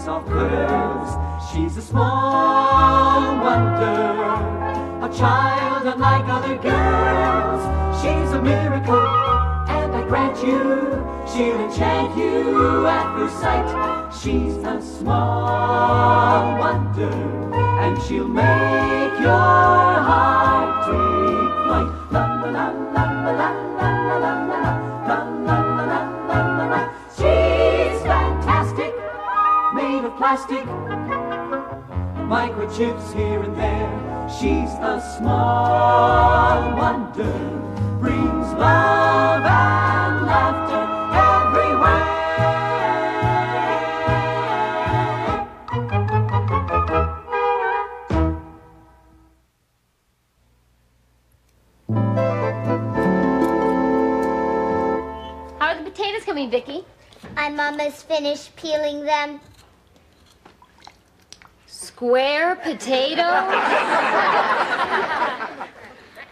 soft curves. She's a small wonder, a child unlike other girls. She's a miracle, and I grant you, she'll enchant you at first sight. She's a small wonder, and she'll make your heart take flight. La la la la la la la la la la la la la la. She's fantastic, made of plastic, microchips here and there. She's a small wonder, brings love and laughter everywhere. How are the potatoes coming, Vicky? I'm almost finished peeling them. Square potatoes?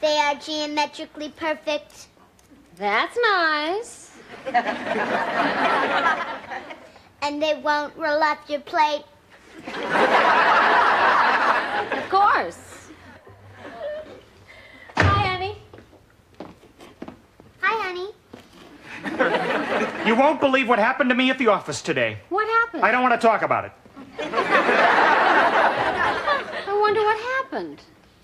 They are geometrically perfect. That's nice. And they won't roll off your plate. Of course. Hi, honey. Hi, honey. You won't believe what happened to me at the office today. What happened? I don't want to talk about it. I wonder what happened.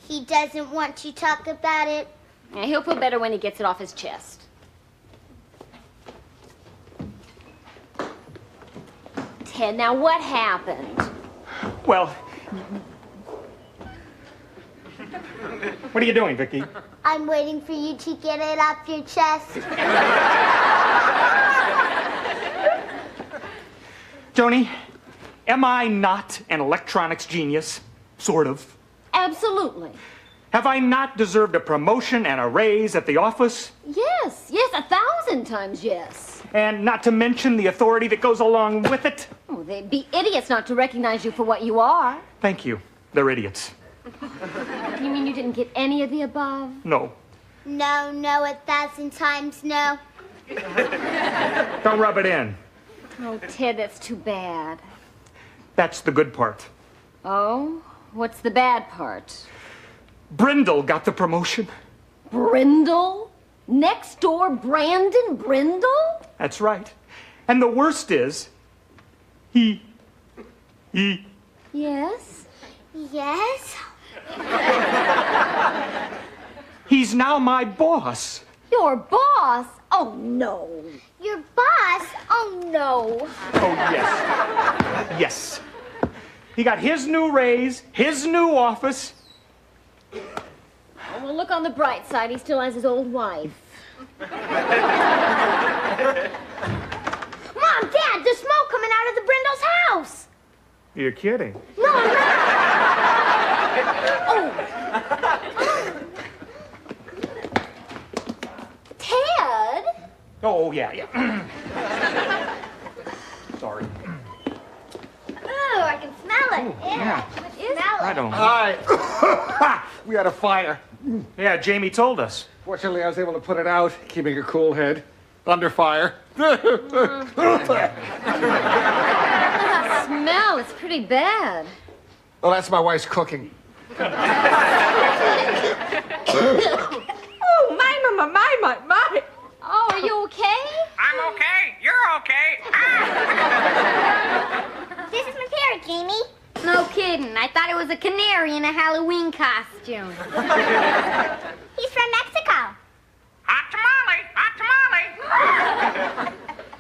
He doesn't want to talk about it. Yeah, he'll feel better when he gets it off his chest. Ted, now what happened? Well, what are you doing, Vicky? I'm waiting for you to get it off your chest. Joni, am I not an electronics genius? Sort of. Absolutely. Have I not deserved a promotion and a raise at the office? Yes, 1,000 times yes. And not to mention the authority that goes along with it? Oh, they'd be idiots not to recognize you for what you are. Thank you. They're idiots. You mean you didn't get any of the above? No. No, 1,000 times no. Don't rub it in. Oh, Ted, that's too bad. That's the good part. Oh? What's the bad part? Brindle got the promotion. Brindle? Next door, Brandon Brindle? That's right. And the worst is, he. Yes? Yes? He's now my boss. Your boss? Oh, no. Your boss? Oh, no. Oh, yes. Yes. He got his new raise, his new office. Oh, well, look on the bright side. He still has his old wife. Mom, Dad, there's smoke coming out of the Brindle's house. You're kidding. No, I'm not. Oh. Ted? Oh, yeah. Sorry. Oh, I can smell it. Yeah. What is it? Smell I it. don't know. Hi. We had a fire. Yeah, Jamie told us. Fortunately, I was able to put it out, keeping a cool head. Under fire. That smell is pretty bad. Well, that's my wife's cooking. Oh, my. Oh, are you okay? I'm okay. You're okay. This is my parrot, Jamie. No kidding. I thought it was a canary in a Halloween costume. He's from Mexico. Hot tamale.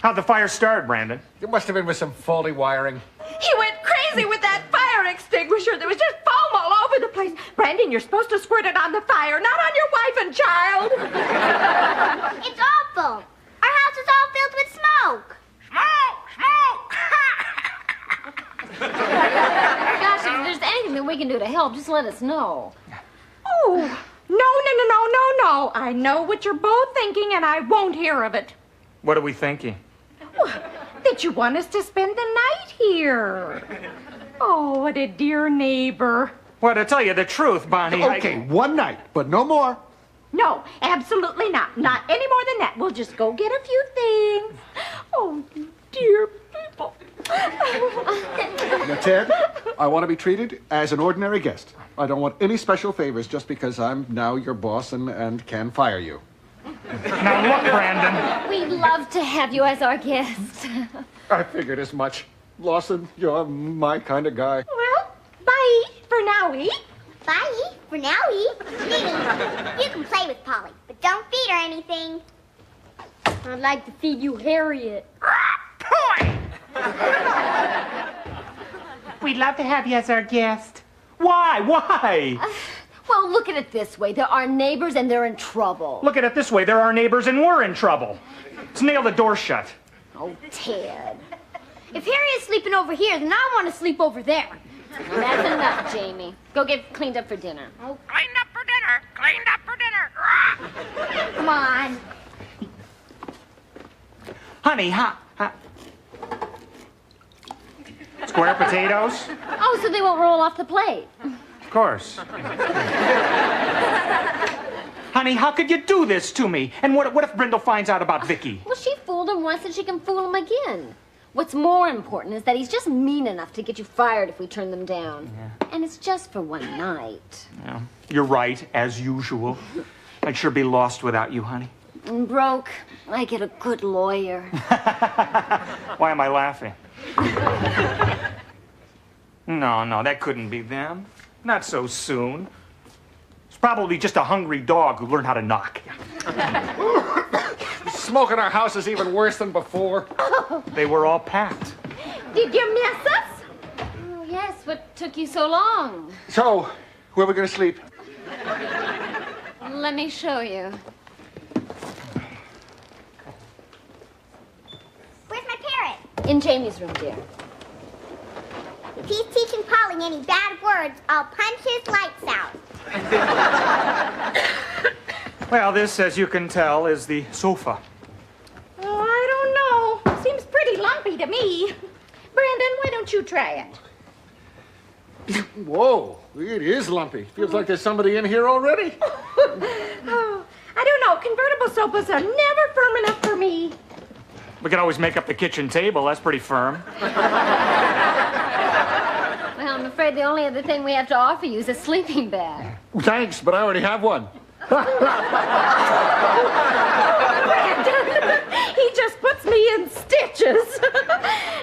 How'd the fire start, Brandon? It must have been with some faulty wiring. He went crazy with that fire extinguisher. There was just foam all over the place. Brandon, you're supposed to squirt it on the fire, not on your wife and child. It's awful. Our house is all filled with smoke. Smoke. Gosh, if there's anything that we can do to help, just let us know. Oh, no. I know what you're both thinking, and I won't hear of it. What are we thinking? That you want us to spend the night here. Oh, what a dear neighbor. Well, to tell you the truth, Bonnie, Okay, one night, but no more. No, absolutely not. Not any more than that. We'll just go get a few things. Oh, dear people. Now, Ted, I want to be treated as an ordinary guest. I don't want any special favors just because I'm now your boss and can fire you. Now look, Brandon. We'd love to have you as our guest. I figured as much. Lawson, you're my kind of guy. Well, bye for now-y. Bye for now, Nene, you can play with Polly, but don't feed her anything. I'd like to feed you Harriet. We'd love to have you as our guest. Why? Why? Well, look at it this way. They're our neighbors and they're in trouble. Look at it this way. They're our neighbors and we're in trouble. Let's nail the door shut. Oh, Ted. If Harriet's sleeping over here, then I want to sleep over there. Now, that's enough, Jamie. Go get cleaned up for dinner. Oh, Cleaned up for dinner. Cleaned up for dinner. come on. Honey, square potatoes? Oh, so they won't roll off the plate. Of course. Honey, how could you do this to me? And what if Brindle finds out about Vicky? Well, she fooled him once and she can fool him again. What's more important is that he's just mean enough to get you fired if we turn them down. Yeah. And it's just for one night. Yeah, you're right, as usual. I'd sure be lost without you, honey. And broke, I get a good lawyer. Why am I laughing? No, that couldn't be them. Not so soon. It's probably just a hungry dog who learned how to knock. Smoke in our house is even worse than before. They were all packed. Did you miss us? Oh, yes, what took you so long? So, where are we going to sleep? Let me show you. Where's my parrot? In Jamie's room, dear. If he's teaching Polly any bad words, I'll punch his lights out. Well, this, as you can tell, is the sofa. Oh, I don't know. Seems pretty lumpy to me. Brandon, why don't you try it? Whoa, it is lumpy. Feels like there's somebody in here already. Oh, I don't know. Convertible sofas are never firm enough for me. We could always make up the kitchen table. That's pretty firm. Well, I'm afraid the only other thing we have to offer you is a sleeping bag. Thanks, but I already have one. Brandon, he just puts me in stitches.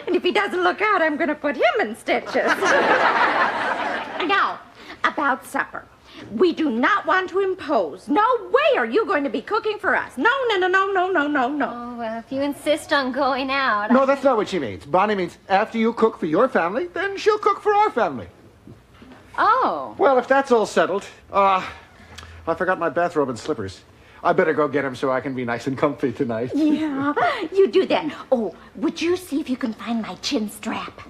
And if he doesn't look out, I'm going to put him in stitches. Now, about supper. We do not want to impose. No way are you going to be cooking for us. No. Oh, well, if you insist on going out. No, that's not what she means. Bonnie means after you cook for your family, then she'll cook for our family. Oh. Well, if that's all settled, I forgot my bathrobe and slippers. I better go get them so I can be nice and comfy tonight. Yeah, you do that. Oh, would you see if you can find my chin strap?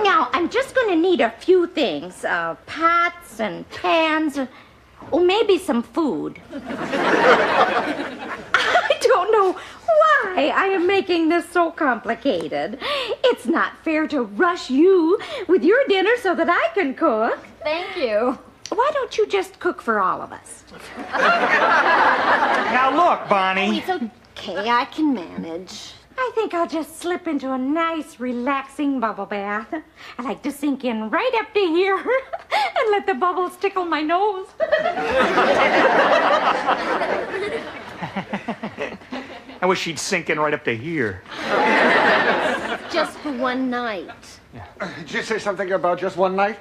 Now, I'm just going to need a few things. Pots and pans. Or maybe some food. I don't know why I am making this so complicated. It's not fair to rush you with your dinner so that I can cook. Thank you. Why don't you just cook for all of us? Now look, Bonnie. It's okay, I can manage. I think I'll just slip into a nice, relaxing bubble bath. I like to sink in right up to here and let the bubbles tickle my nose. I wish she'd sink in right up to here. Just for one night. Did you say something about just one night?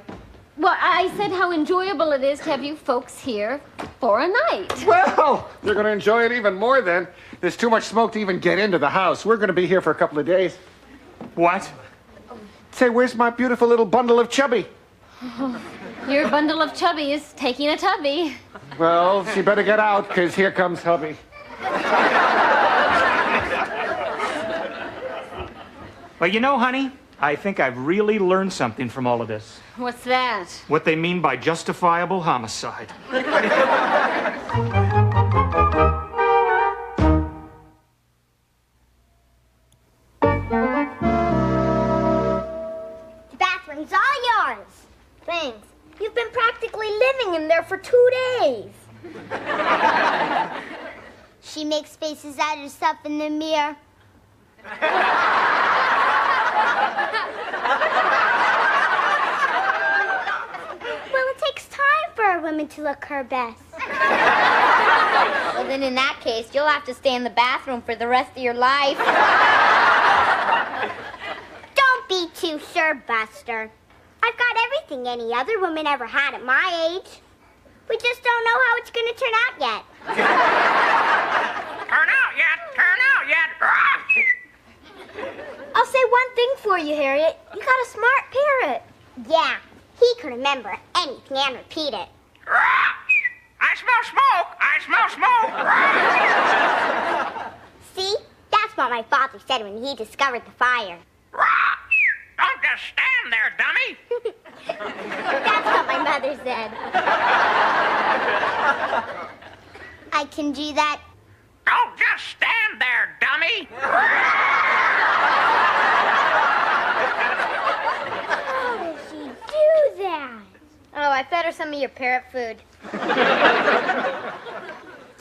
Well, I said how enjoyable it is to have you folks here for a night. Well, you're going to enjoy it even more then. There's too much smoke to even get into the house. We're going to be here for a couple of days. What? Say, where's my beautiful little bundle of chubby? Your bundle of chubby is taking a tubby. Well, she better get out, because here comes hubby. Well, you know, honey, I think I've really learned something from all of this. What's that? What they mean by justifiable homicide. The bathroom's all yours. Thanks. You've been practically living in there for 2 days. She makes faces at herself in the mirror. Well, it takes time for a woman to look her best. Well, then in that case, you'll have to stay in the bathroom for the rest of your life. Don't be too sure, Buster. I've got everything any other woman ever had at my age. We just don't know how it's going to turn out yet. Turn out yet. Turn out yet. I'll say one thing for you, Harriet. You got a smart parrot. Yeah, he can remember anything and repeat it. I smell smoke. I smell smoke. See? That's what my father said when he discovered the fire. Don't just stand there, dummy. That's what my mother said. I can do that. Don't just stand there, dummy. How does she do that? Oh, I fed her some of your parrot food.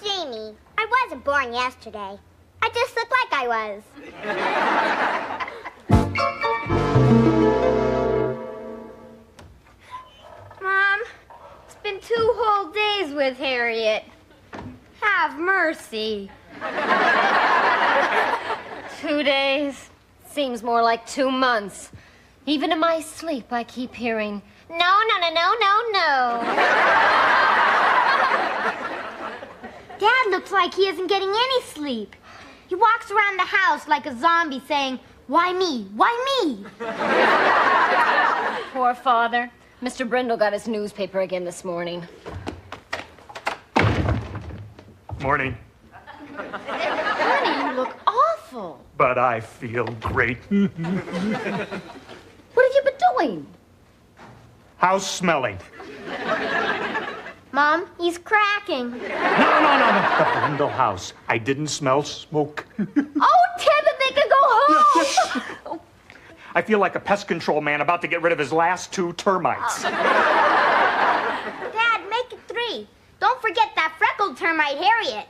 Jamie, I wasn't born yesterday. I just look like I was. Mom, it's been 2 whole days with Harriet. Have mercy. 2 days? Seems more like 2 months. Even in my sleep, I keep hearing, no, no, no, no, no, no. Dad looks like he isn't getting any sleep. He walks around the house like a zombie saying, why me? Why me? Poor father. Mr. Brindle got his newspaper again this morning. Morning. Honey, you look awful. But I feel great. What have you been doing? House smelling. Mom, he's cracking. No. The Brindle house. I didn't smell smoke. Oh, Ted, that they can go home. I feel like a pest control man about to get rid of his last 2 termites. Dad, make it 3. Don't forget that freckled termite, Harriet.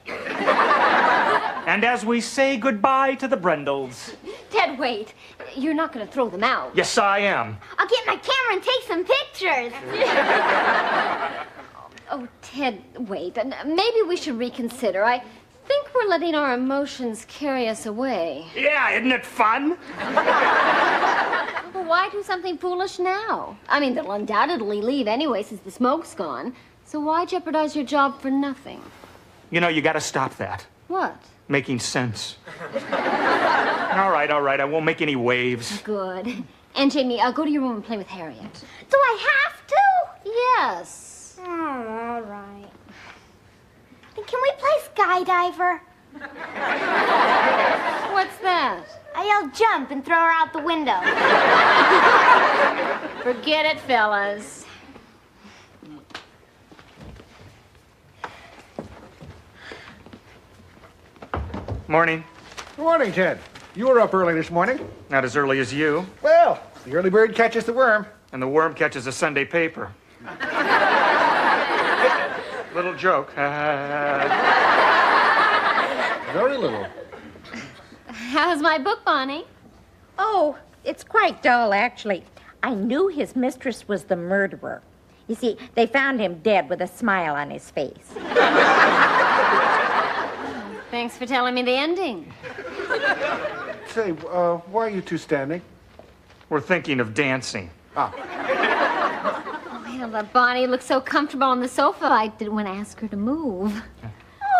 And as we say goodbye to the Brindles. Ted, wait. You're not going to throw them out. Yes, I am. I'll get my camera and take some pictures. Oh, Ted, wait. Maybe we should reconsider. I think we're letting our emotions carry us away. Yeah, isn't it fun? Well, why do something foolish now? I mean, they'll undoubtedly leave anyway since the smoke's gone. So why jeopardize your job for nothing? You know, you gotta stop that. What? Making sense. All right. I won't make any waves. Good. And Jamie, I'll go to your room and play with Harriet. Do I have to? Yes. Oh, all right. Then can we play skydiver? What's that? I'll jump and throw her out the window. Forget it, fellas. Morning. Morning, Ted. You were up early this morning. Not as early as you. Well, the early bird catches the worm. And the worm catches a Sunday paper. Little joke. Very little. How's my book, Bonnie? Oh, it's quite dull, actually. I knew his mistress was the murderer. You see, they found him dead with a smile on his face. Thanks for telling me the ending. Say, why are you two standing? We're thinking of dancing. Well, but Bonnie looked so comfortable on the sofa, I didn't want to ask her to move.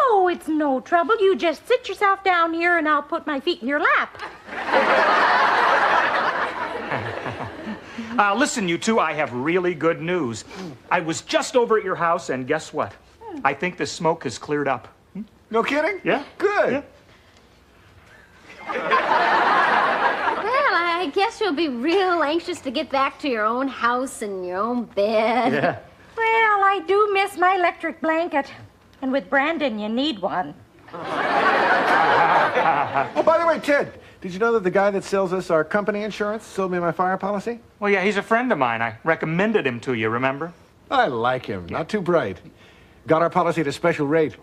Oh, it's no trouble. You just sit yourself down here and I'll put my feet in your lap. Listen, you two, I have really good news. I was just over at your house, and guess what? I think the smoke has cleared up. No kidding? Yeah. Good. Yeah. Well, I guess you'll be real anxious to get back to your own house and your own bed. Yeah. Well, I do miss my electric blanket. And with Brandon, you need one. Oh, by the way, Ted, did you know that the guy that sells us our company insurance sold me my fire policy? Well, yeah, he's a friend of mine. I recommended him to you, remember? I like him. Not too bright. Got our policy at a special rate.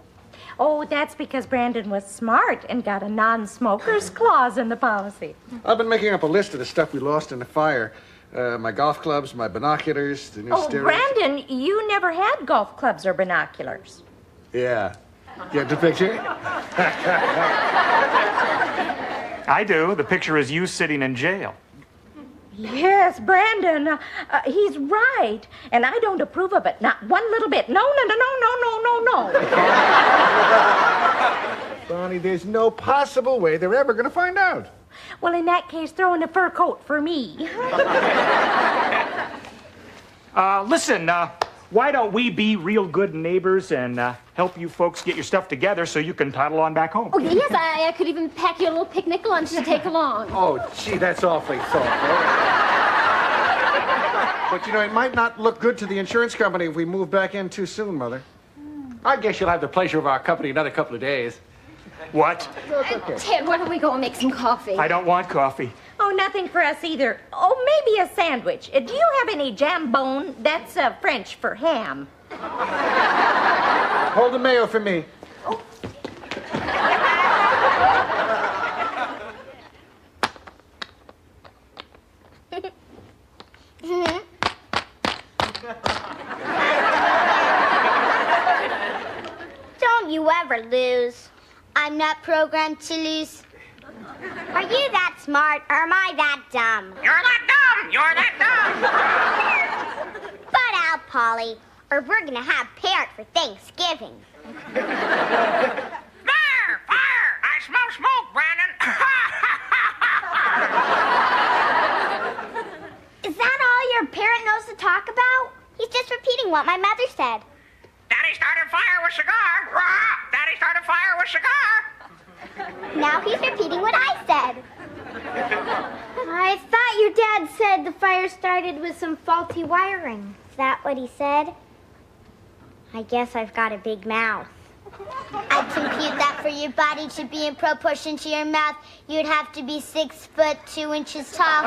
Oh, that's because Brandon was smart and got a non-smoker's clause in the policy. I've been making up a list of the stuff we lost in the fire. My golf clubs, my binoculars, the new stereo. Brandon, you never had golf clubs or binoculars. Yeah. Get the picture? I do. The picture is you sitting in jail. Yes, Brandon, he's right. And I don't approve of it. Not one little bit. No. Bonnie, there's no possible way they're ever going to find out. Well, in that case, throw in a fur coat for me. Listen, why don't we be real good neighbors and help you folks get your stuff together so you can toddle on back home? Oh, yes, I could even pack you a little picnic lunch to take along. Oh, gee, that's awfully thoughtful. But, you know, it might not look good to the insurance company if we move back in too soon, Mother. I guess you'll have the pleasure of our company another couple of days. What? Ted, why don't we go and make some coffee? I don't want coffee. Oh, nothing for us either. Oh, maybe a sandwich. Do you have any jambone? That's French for ham. Hold the mayo for me. Don't you ever lose. I'm not programmed to lose. Are you that smart, or am I that dumb? You're that dumb! You're that dumb! Butt out, Polly, or we're gonna have parrot for Thanksgiving. There! Fire! I smell smoke, Brandon! Is that all your parrot knows to talk about? He's just repeating what my mother said. Daddy started fire with cigar! Rah! Daddy started fire with cigar! Now he's repeating what I said. I thought your dad said the fire started with some faulty wiring. Is that what he said? I guess I've got a big mouth. I'd compute that for your body to be in proportion to your mouth, you'd have to be 6 foot 2 inches tall.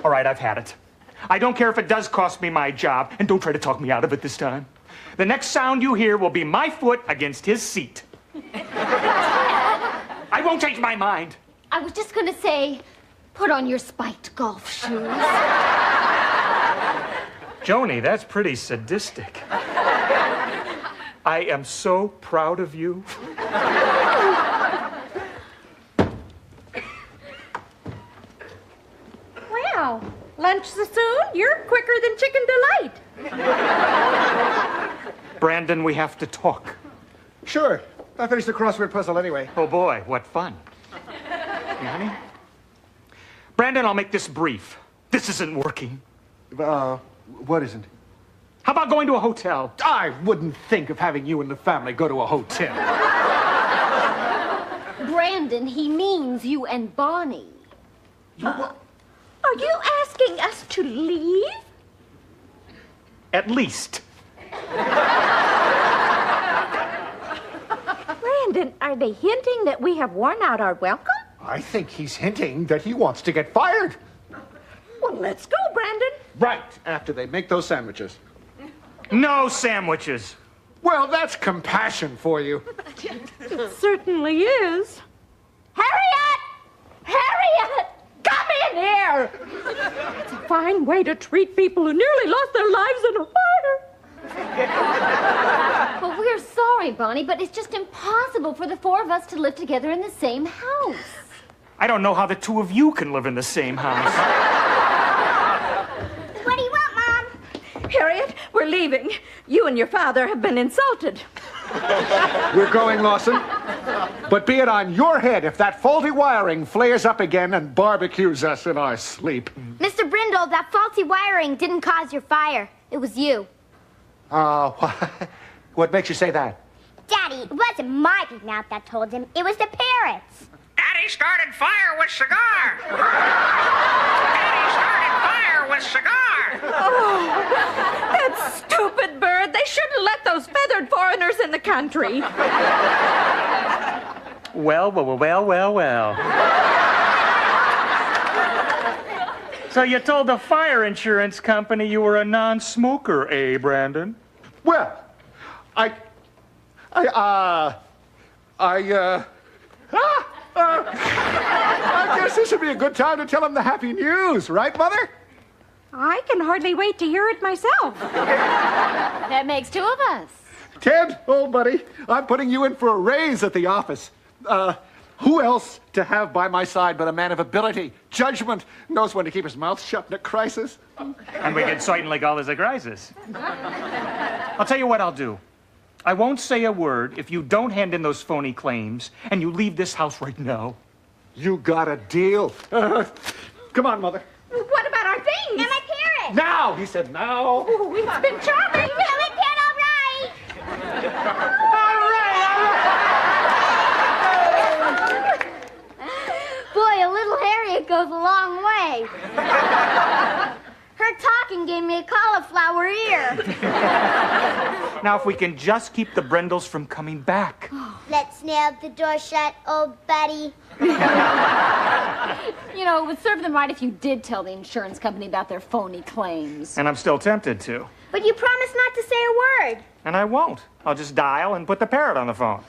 All right, I've had it. I don't care if it does cost me my job, and don't try to talk me out of it this time. The next sound you hear will be my foot against his seat. I won't change my mind. I was just going to say, put on your spiked golf shoes. Joni, that's pretty sadistic. I am so proud of you. Wow, lunch so soon? You're quicker than Chicken Delight. Brandon, we have to talk. Sure. I finished the crossword puzzle anyway. Oh, boy, what fun. Hey, honey? Brandon, I'll make this brief. This isn't working. What isn't? How about going to a hotel? I wouldn't think of having you and the family go to a hotel. Brandon, he means you and Bonnie. Are you asking us to leave? At least. Brandon, are they hinting that we have worn out our welcome? I think he's hinting that he wants to get fired. Well, let's go, Brandon. Right, after they make those sandwiches. No sandwiches. Well, that's compassion for you. It certainly is. Harriet! Harriet! Come in here! It's a fine way to treat people who nearly lost their lives in a fire. Well, we're sorry, Bonnie, but it's just impossible for the four of us to live together in the same house. I don't know how the two of you can live in the same house. What do you want, Mom? Harriet, we're leaving. You and your father have been insulted. We're going, Lawson. But be it on your head if that faulty wiring flares up again and barbecues us in our sleep. Mr. Brindle, that faulty wiring didn't cause your fire. It was you. What makes you say that? Daddy, it wasn't my big mouth that told him. It was the parrots. Daddy started fire with cigar! Daddy started fire with cigar! Oh, that stupid bird. They shouldn't let those feathered foreigners in the country. Well. So you told the fire insurance company you were a non-smoker, eh, Brandon? Well, I guess this would be a good time to tell him the happy news, right, Mother? I can hardly wait to hear it myself. That makes two of us. Ted, old buddy, I'm putting you in for a raise at the office. Who else to have by my side but a man of ability, judgment, knows when to keep his mouth shut in a crisis? And we can certainly call this a crisis. I'll tell you what I'll do. I won't say a word if you don't hand in those phony claims and you leave this house right now. You got a deal. Come on, Mother. What about our things? And my parrot. Now, he said now. Oh, it's been charming. And my parrot, all right. Boy, a little Harriet goes a long way. Her talking gave me a cauliflower ear. Now, if we can just keep the Brendels from coming back. Let's nail the door shut, old buddy. You know, it would serve them right if you did tell the insurance company about their phony claims. And I'm still tempted to. But you promised not to say a word. And I won't. I'll just dial and put the parrot on the phone.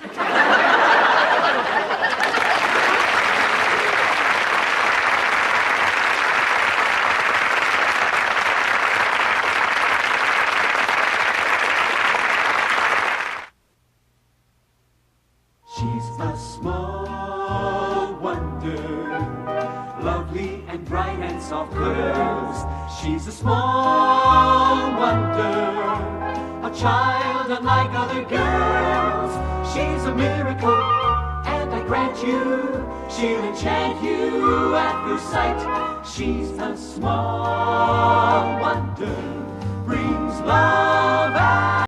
She's a small wonder, lovely and bright and soft curves. She's a small wonder, a child unlike other girls. She's a miracle, and I grant you, she'll enchant you at first sight. She's a small wonder, brings love